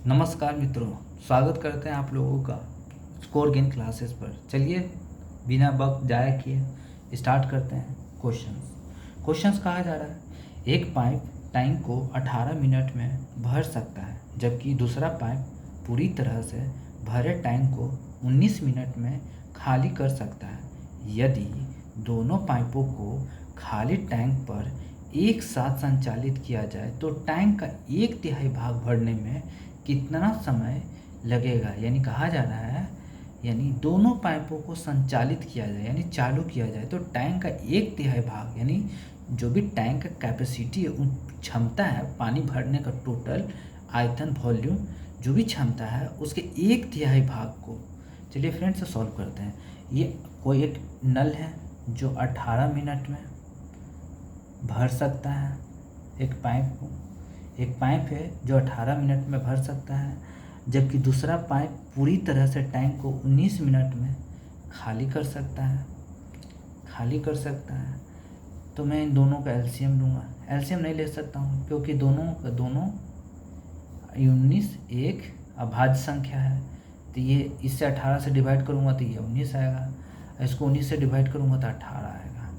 नमस्कार मित्रों, स्वागत करते हैं आप लोगों का स्कोर गेन क्लासेस पर। चलिए बिना वक्त जाया किए स्टार्ट करते हैं। क्वेश्चंस कहा जा रहा है एक पाइप टैंक को 18 मिनट में भर सकता है, जबकि दूसरा पाइप पूरी तरह से भरे टैंक को 19 मिनट में खाली कर सकता है। यदि दोनों पाइपों को खाली टैंक पर एक साथ संचालित किया जाए तो टैंक का 1/3 भाग भरने में कितना समय लगेगा। यानी कहा जा रहा है यानी दोनों पाइपों को संचालित किया जाए यानी चालू किया जाए तो टैंक का 1/3 भाग यानी जो भी टैंक का कैपेसिटी है, क्षमता है पानी भरने का, टोटल आयतन वॉल्यूम जो भी क्षमता है उसके 1/3 भाग को। चलिए फ्रेंड्स से सॉल्व करते हैं। ये कोई एक नल है जो 18 मिनट में भर सकता है एक पाइप है जो 18 मिनट में भर सकता है, जबकि दूसरा पाइप पूरी तरह से टैंक को 19 मिनट में खाली कर सकता है। तो मैं इन दोनों का एलसीएम लूँगा। एलसीएम नहीं ले सकता हूँ क्योंकि दोनों 19 एक अभाज्य संख्या है, तो ये इससे 18 से डिवाइड करूँगा तो ये 19 आएगा, इसको 19 से डिवाइड करूँगा तो 18 आएगा।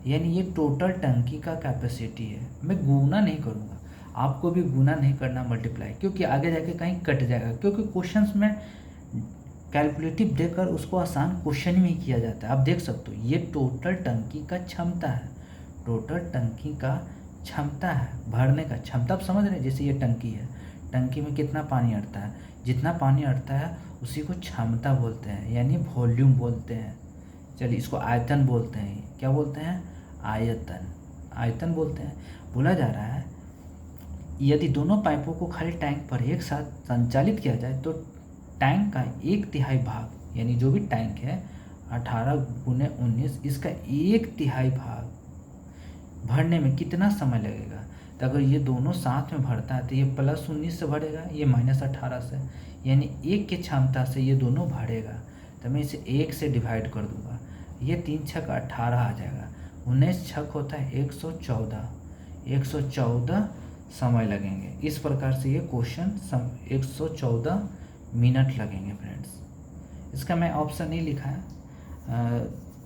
यानी ये टोटल टंकी का कैपेसिटी है। मैं गुना नहीं करूँगा, आपको भी गुना नहीं करना मल्टीप्लाई, क्योंकि आगे जाके कहीं कट जाएगा, क्योंकि क्वेश्चंस में कैलकुलेटिव देकर उसको आसान क्वेश्चन में ही किया जाता है। आप देख सकते हो ये टोटल टंकी का क्षमता है भरने का क्षमता। आप समझ रहे हैं, जैसे ये टंकी है, टंकी में कितना पानी अटता है, जितना पानी अटता है उसी को क्षमता बोलते हैं यानी वॉल्यूम बोलते हैं। चलिए इसको आयतन बोलते हैं। क्या बोलते हैं? आयतन बोलते हैं। बोला जा रहा है यदि दोनों पाइपों को खाली टैंक पर एक साथ संचालित किया जाए तो टैंक का 1/3 भाग यानी जो भी टैंक है 18 गुने 19 इसका 1/3 भाग भरने में कितना समय लगेगा। तो अगर ये दोनों साथ में भरता है तो ये +19 से भरेगा, ये -18 से, यानी 1 की क्षमता से ये दोनों भरेगा। तो मैं इसे 1 से डिवाइड कर दूंगा, ये 3 छक 18 आ जाएगा, 19 छक होता है 114 समय लगेंगे। इस प्रकार से ये क्वेश्चन 114 मिनट लगेंगे फ्रेंड्स। इसका मैं ऑप्शन नहीं लिखा है,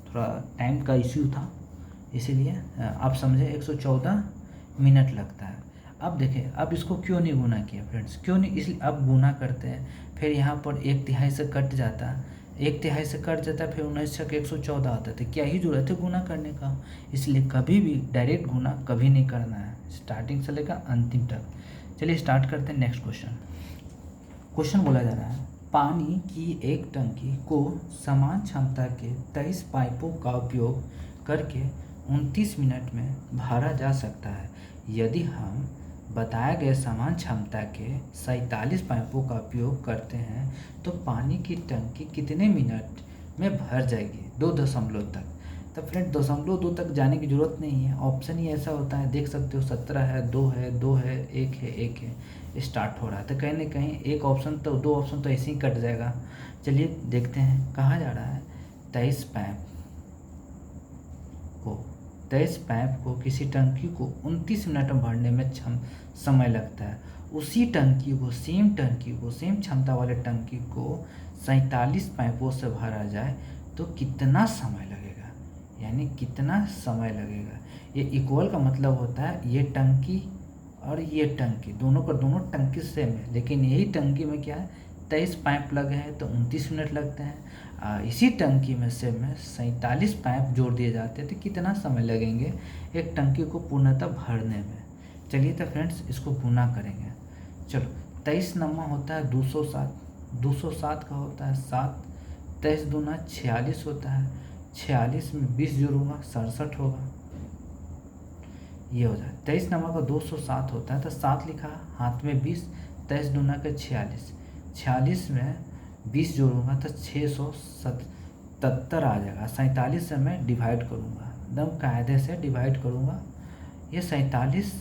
थोड़ा टाइम का इश्यू था इसीलिए आप समझे 114 मिनट लगता है। अब देखिए, अब इसको क्यों नहीं गुना किया फ्रेंड्स, क्यों नहीं, इसलिए अब गुना करते हैं, फिर यहाँ पर 1/3 से कट जाता है, 1/3 से कट जाता है, फिर 19 छक 114 आता है, तो क्या ही जरूरत है गुना करने का। इसलिए कभी भी डायरेक्ट गुना कभी नहीं करना है, स्टार्टिंग से लेकर अंतिम तक। चलिए स्टार्ट करते हैं नेक्स्ट क्वेश्चन बोला जा रहा है पानी की एक टंकी को समान क्षमता के 23 पाइपों का उपयोग करके 29 मिनट में भरा जा सकता है। यदि हम बताए गए समान क्षमता के 47 पाइपों का उपयोग करते हैं तो पानी की टंकी कितने मिनट में भर जाएगी 2 दशमलव तक। तो फ्रेंड 2.2 तक जाने की ज़रूरत नहीं है, ऑप्शन ही ऐसा होता है, देख सकते हो 17 है, 2 है, 2 है, 1 है, 1 है, स्टार्ट हो रहा है। तो कहीं ना कहीं एक ऑप्शन तो, 2 ऑप्शन तो ऐसे ही कट जाएगा। चलिए देखते हैं, कहा जा रहा है 23 पाइप को किसी टंकी को 29 मिनट में भरने में समय लगता है। उसी टंकी को सेम क्षमता वाले टंकी को 47 पाइपों से भरा जाए तो कितना समय लगेगा, यानी कितना समय लगेगा। ये इक्वल का मतलब होता है ये टंकी और ये टंकी दोनों का दोनों टंकी सेम है, लेकिन यही टंकी में क्या है 23 पाइप लगे हैं तो 29 मिनट लगते हैं। इसी टंकी में से 47 पाइप जोड़ दिए जाते हैं तो कितना समय लगेंगे एक टंकी को पूर्णतः भरने में। चलिए तो फ्रेंड्स इसको गुना करेंगे। चलो 23 नंबर होता है 207 का होता है 7, 23 दूना 46 होता है, 46 में 20 जोड़ूंगा 67 होगा, ये हो जाए। 23 नंबर का 207 होता है तो 7 लिखा, हाथ में 20, 23 दूना का 46, 46 में 20 जोड़ूंगा तो 677 आ जाएगा। 47 से मैं डिवाइड करूंगा, एकदम कायदे से डिवाइड करूंगा, ये 47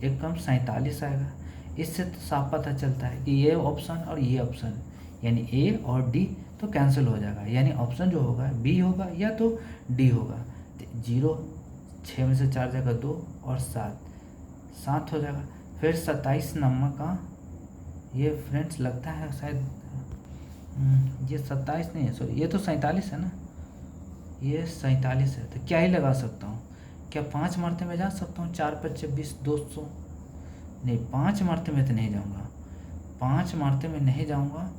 एकदम 47 आएगा। इससे तो साफ पता चलता है कि ये ऑप्शन और ये ऑप्शन यानी ए और डी तो कैंसिल हो जाएगा, यानी ऑप्शन जो होगा बी होगा या तो डी होगा। 0 6 में से 4 जाएगा 2 और 7 हो जाएगा। फिर 27 नंबर का ये फ्रेंड्स लगता है शायद ये 27 नहीं है, सॉरी ये तो 47 है ना, ये 47 है। तो क्या ही लगा सकता हूँ, क्या 5 मरते में जा सकता हूँ? 4 पच्चे 20, 200 नहीं, 5 मरते में तो नहीं जाऊँगा, 5 मरते में नहीं जाऊँगा।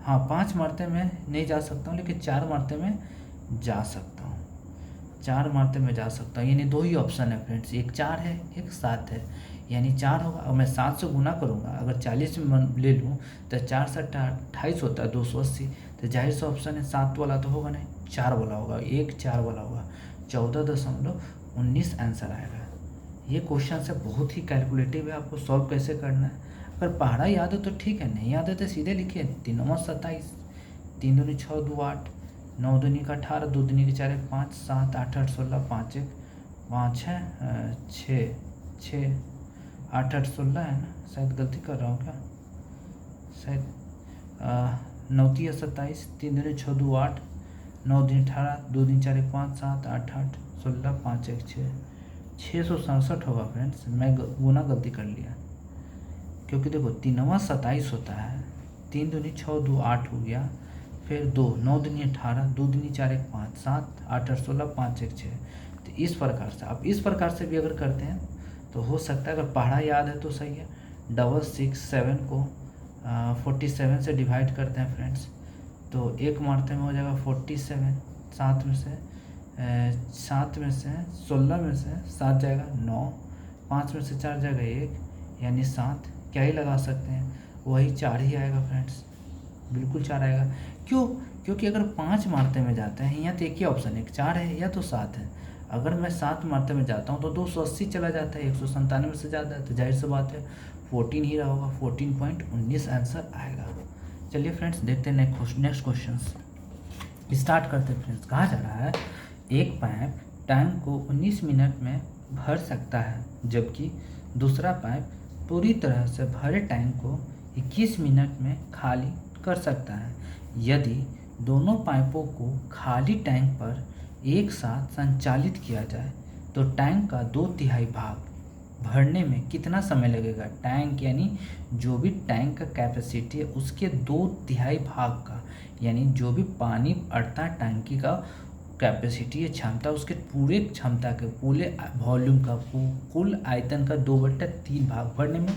हाँ 5 मरते में नहीं जा सकता हूँ, लेकिन 4 मरते में जा सकता हूँ, 4 मरते में जा सकता हूँ। यानी 2 ही ऑप्शन है फ्रेंड्स, एक 4 है एक 7 है। यानी 4 होगा, अब मैं 7 से गुना करूँगा, अगर 40 में ले लूँ तो 4 से 28 होता है 280। तो जाहिर सा ऑप्शन है 7 वाला तो होगा नहीं, 4 वाला होगा, 1 4 वाला होगा। 14.19 आंसर आएगा। ये क्वेश्चन से बहुत ही कैलकुलेटिव है, आपको सॉल्व कैसे करना है। अगर पहाड़ा याद है तो ठीक है, नहीं याद है तो सीधे लिखिए 3 9 27, 3 दूनी 6 2 8, 9 दूनी का 18, 2 दूनी के 4 1 5, 7 8 8 16, 5 1 5 है 6 6 8 8 16 है ना, शायद गलती कर रहा हूँ क्या, शायद 9 3 27, 3 दूनी 6 2 8, 9 दूनी 18, 2 दूनी 4 1 5, 7 8 8 16, 5 1 6, 667 होगा फ्रेंड्स। मैं गुना गलती कर लिया, क्योंकि देखो 3 9 27 होता है, 3 दूनी 6 2 8 हो गया, फिर 2 9 दूनी 18, 2 दूनी 4 1 5, 7 8 8 16, 5 1 6। तो इस प्रकार से आप इस प्रकार से भी अगर करते हैं तो हो सकता है। अगर पहाड़ा याद है तो सही है। 667 को 47 से डिवाइड करते हैं फ्रेंड्स, तो एक मारते में हो जाएगा 47, 7 में से 16 में से 7 जाएगा 9, 5 में से 4 जाएगा 1, यानी 7। क्या ही लगा सकते हैं, वही 4 ही आएगा फ्रेंड्स, बिल्कुल 4 आएगा। क्यों? क्योंकि अगर 5 मारते में जाते हैं, यहाँ तो एक ही ऑप्शन है, 4 है या तो 7 है। अगर मैं 7 मारते में जाता हूँ तो 280 चला जाता है, 197 से ज़्यादा है, तो जाहिर सी बात है 14 ही रहा होगा, 14.19 आंसर आएगा। चलिए फ्रेंड्स देखते हैं नेक्स्ट क्वेश्चन स्टार्ट करते हैं फ्रेंड्स। कहा जा रहा है एक पाइप टैंक को 19 मिनट में भर सकता है, जबकि दूसरा पाइप पूरी तरह से भरे टैंक को 21 मिनट में खाली कर सकता है। यदि दोनों पाइपों को खाली टैंक पर एक साथ संचालित किया जाए तो टैंक का 2/3 भाग भरने में कितना समय लगेगा? टैंक यानी जो भी टैंक का कैपेसिटी है उसके 2/3 भाग का, यानी जो भी पानी अड़ता है टैंकी का कैपेसिटी है, क्षमता, उसके पूरे क्षमता के पूरे वॉल्यूम का कुल आयतन का 2/3 भाग भरने में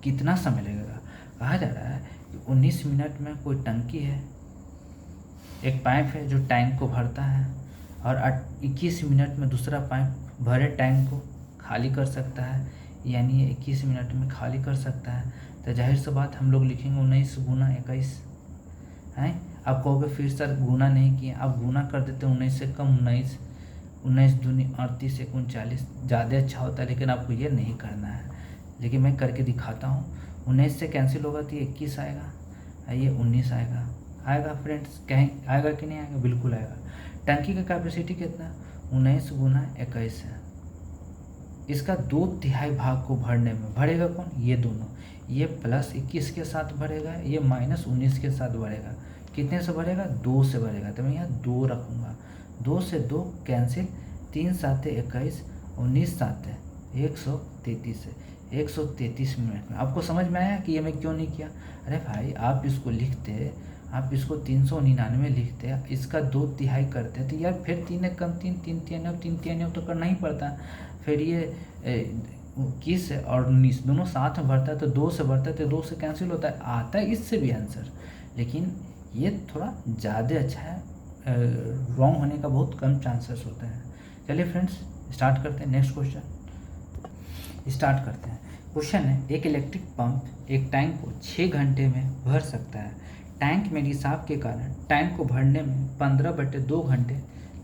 कितना समय लगेगा। कहा जा रहा है कि 19 मिनट में कोई टंकी है, एक पाइप है जो टैंक को भरता है, और 21 मिनट में दूसरा पाइप भरे टैंक को खाली कर सकता है, यानी ये 21 मिनट में खाली कर सकता है। तो जाहिर सी बात हम लोग लिखेंगे 19 गुना 21 है। आप कहोगे फिर सर गुना नहीं किए, आप गुना कर देते 19 से कम 19, 19 दूनी 38 1 39, ज़्यादा अच्छा होता है, लेकिन आपको ये नहीं करना है। लेकिन मैं करके दिखाता हूँ। 19 से कैंसिल होगा तो 21 आएगा, ये 19 आएगा फ्रेंड्स। कहीं आएगा कि नहीं आएगा? बिल्कुल आएगा। टंकी का कैपेसिटी कितना? 19 गुना 21 है। इसका 2/3 भाग को भरने में भरेगा कौन? ये दोनों, ये प्लस 21 के साथ भरेगा, ये माइनस 19 के साथ भरेगा। कितने से भरेगा? 2 से भरेगा। तो मैं यहाँ 2 रखूँगा, 2 से 2 कैंसिल, 3 7 21, 19 7 133 है, 133 मिनट में। आपको समझ में आया कि ये मैं क्यों नहीं किया? अरे भाई आप इसको लिखते, आप इसको 399 लिखते, इसका 2/3 करते तो यार फिर 3 कम 3 3 3 3 तो करना ही पड़ता। फिर ये 21 और 19 दोनों साथ में भरता है, तो 2 से भरता है, तो 2 से कैंसिल होता है, आता है इससे भी आंसर। लेकिन ये थोड़ा ज़्यादा अच्छा है, रॉन्ग होने का बहुत कम चांसेस होते हैं। चलिए फ्रेंड्स स्टार्ट करते हैं, नेक्स्ट क्वेश्चन स्टार्ट करते हैं। क्वेश्चन है एक इलेक्ट्रिक पंप एक टैंक को 6 घंटे में भर सकता है। टैंक में रिसाव के कारण टैंक को भरने में 15/2 घंटे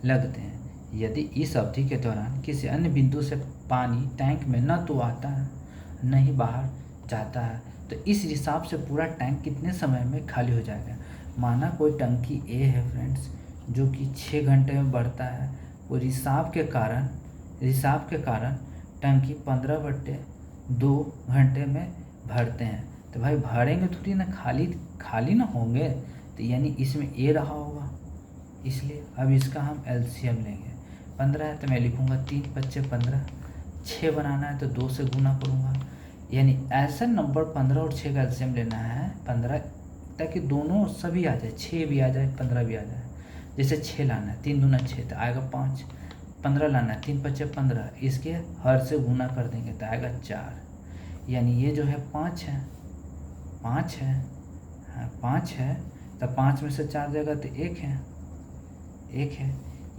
लगते हैं। यदि इस अवधि के दौरान किसी अन्य बिंदु से पानी टैंक में न तो आता है न ही बाहर जाता है, तो इस हिसाब से पूरा टैंक कितने समय में खाली हो जाएगा। माना कोई टंकी ए है फ्रेंड्स, जो कि 6 घंटे में बढ़ता है, वो रिसाव के कारण टंकी 15/2 घंटे में भरते हैं। तो भाई भरेंगे थोड़ी ना, खाली ना होंगे, तो यानी इसमें ए रहा होगा, इसलिए अब इसका हम एलसीएम लेंगे। 15 है तो मैं लिखूँगा 3 × 5 = 15, 6 बनाना है तो 2 से गुना करूँगा, यानी ऐसा नंबर 15 और 6 का एलसीएम लेना है 15, ताकि दोनों सभी आ जाए, 6 भी आ जाए 15 भी आ जाए। जैसे 6 लाना है, 3 दूना 6 तो आएगा 5। 15 लाना है, 3 पच्चे 15, इसके हर से गुना कर देंगे तो आएगा 4। यानी ये जो है 5 है, 5 है, हाँ 5 है, तो 5 में से 4 जाएगा तो 1 है, 1 है।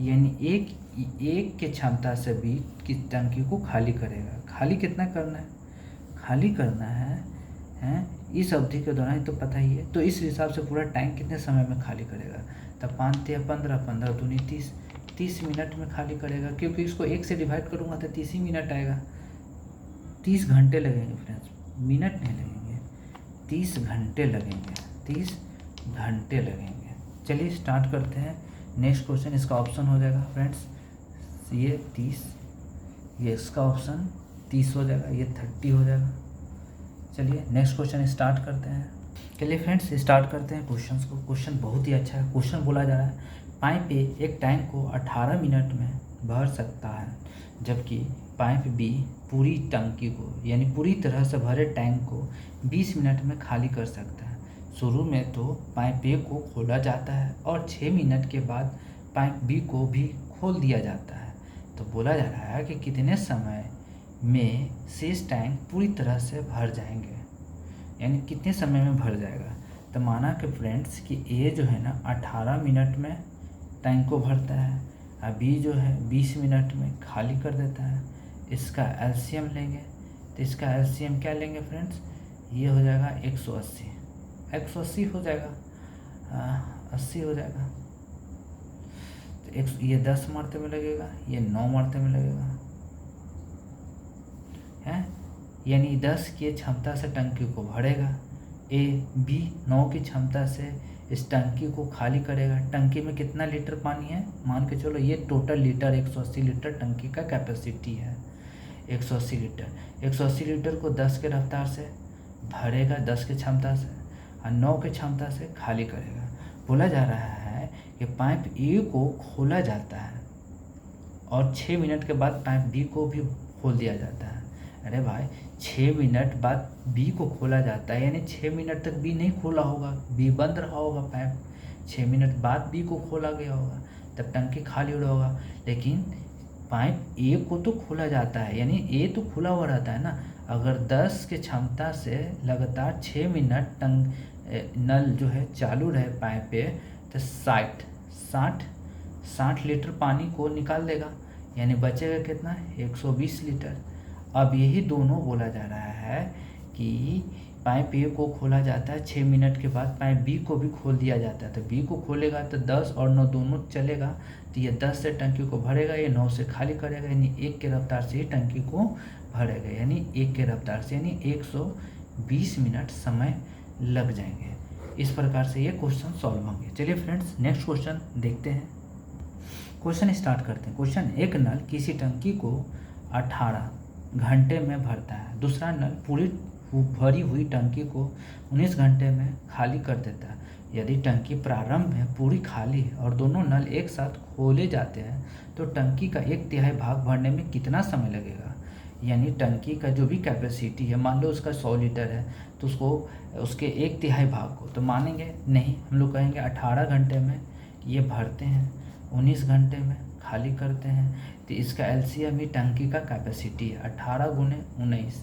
यानी एक के क्षमता से भी किस टंकी को खाली करेगा। खाली कितना करना है, खाली करना है इस अवधि के दौरान, तो पता ही है। तो इस हिसाब से पूरा टैंक कितने समय में खाली करेगा, तब 5 या 15, 15 दूनी 30, 30 मिनट में खाली करेगा। क्योंकि इसको 1 से डिवाइड करूँगा तो 30 ही मिनट आएगा। 30 घंटे लगेंगे फ्रेंड्स, मिनट नहीं लगेंगे, 30 घंटे लगेंगे, 30 घंटे लगेंगे। चलिए स्टार्ट करते हैं। नेक्स्ट क्वेश्चन इसका ऑप्शन हो जाएगा फ्रेंड्स, ये 30, ये इसका ऑप्शन 30 हो जाएगा, ये 30 हो जाएगा। चलिए नेक्स्ट क्वेश्चन स्टार्ट करते हैं। चलिए फ्रेंड्स स्टार्ट करते हैं क्वेश्चन को। क्वेश्चन बहुत ही अच्छा है। क्वेश्चन बोला जा रहा है पाइप ए एक टैंक को 18 मिनट में भर सकता है, जबकि पाइप बी पूरी टंकी को, यानी पूरी तरह से भरे टैंक को 20 मिनट में खाली कर सकता है। शुरू में तो पाइप ए को खोला जाता है और 6 मिनट के बाद पाइप बी को भी खोल दिया जाता है। तो बोला जा रहा है कि कितने समय में शेष टैंक पूरी तरह से भर जाएंगे, यानी कितने समय में भर जाएगा। तो माना कि फ्रेंड्स कि ए जो है ना 18 मिनट में टैंक को भरता है, और बी जो है 20 मिनट में खाली कर देता है। इसका एलसीएम लेंगे, तो इसका एलसीएम क्या लेंगे फ्रेंड्स, ये हो जाएगा 180, 180 हो जाएगा, 80 हो जाएगा। तो ये 10 मरते में लगेगा, ये 9 मरते में लगेगा, है यानी 10 की क्षमता से टंकी को भरेगा। ए बी 9 की क्षमता से इस टंकी को खाली करेगा। टंकी में कितना लीटर पानी है, मान के चलो ये टोटल लीटर 180 लीटर टंकी का कैपेसिटी है। 180 लीटर, 180 लीटर को 10 के रफ्तार से भरेगा, 10 की क्षमता से, और 9 की क्षमता से खाली करेगा। बोला जा रहा है कि पाइप ए को खोला जाता है और 6 मिनट के बाद पाइप बी को भी खोल दिया जाता है। अरे भाई 6 मिनट बाद बी को खोला जाता है, यानी 6 मिनट तक बी नहीं खोला होगा, बी बंद रहा होगा पाइप। 6 मिनट बाद बी को खोला गया होगा, तब टंकी खाली हो रहा होगा। लेकिन पाइप ए को तो खोला जाता है, यानी ए तो खुला हुआ रहता है ना। अगर 10 के क्षमता से लगातार 6 मिनट नल जो है चालू रहे पाइप पे, तो 60 लीटर पानी को निकाल देगा, यानी बचेगा कितना, 120 लीटर। अब यही दोनों बोला जा रहा है कि पाइप ए को खोला जाता है, 6 मिनट के बाद पाइप बी को भी खोल दिया जाता है। तो बी को खोलेगा तो 10 और 9 दोनों चलेगा, तो ये 10 से टंकी को भरेगा, ये 9 से खाली करेगा, यानी 1 के रफ्तार से ही टंकी को भरेगा, यानी 1 के रफ्तार से, यानी 120 मिनट समय लग जाएंगे। इस प्रकार से ये क्वेश्चन सॉल्व होंगे। चलिए फ्रेंड्स नेक्स्ट क्वेश्चन देखते हैं। क्वेश्चन स्टार्ट करते हैं। क्वेश्चन, एक नल किसी टंकी को 18 घंटे में भरता है, दूसरा नल पूरी भरी हुई टंकी को 19 घंटे में खाली कर देता है। यदि टंकी प्रारंभ में पूरी खाली है और दोनों नल एक साथ खोले जाते हैं, तो टंकी का 1/3 भाग भरने में कितना समय लगेगा। यानी टंकी का जो भी कैपेसिटी है, मान लो उसका 100 लीटर है, तो उसको उसके 1/3 भाग को तो मानेंगे नहीं, हम लोग कहेंगे 18 घंटे में ये भरते हैं, 19 घंटे में खाली करते हैं। तो इसका एलसीएम ही टंकी का कैपेसिटी है, 18 गुने 19,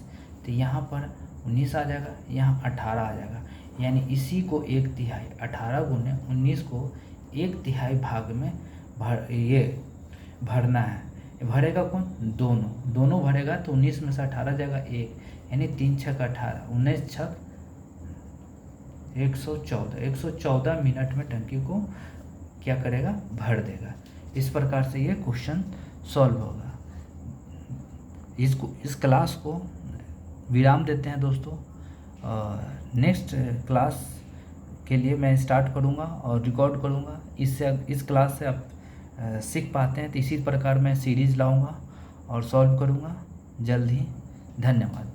तो यहाँ पर 19 आ जाएगा, यहाँ 18 आ जाएगा। यानी इसी को 1/3, 18 गुने 19 को 1/3 भाग में भरना है। भरेगा कौन, दोनों भरेगा, तो 19 में से 18 जाएगा 1, यानी 3 छक 18, 19 छक 114 मिनट में टंकी को क्या करेगा, भर देगा। इस प्रकार से ये क्वेश्चन सॉल्व होगा। इस क्लास को विराम देते हैं दोस्तों। नेक्स्ट क्लास के लिए मैं स्टार्ट करूँगा और रिकॉर्ड करूँगा। इस क्लास से आप सीख पाते हैं, तो इसी प्रकार मैं सीरीज़ लाऊँगा और सॉल्व करूँगा जल्द ही। धन्यवाद।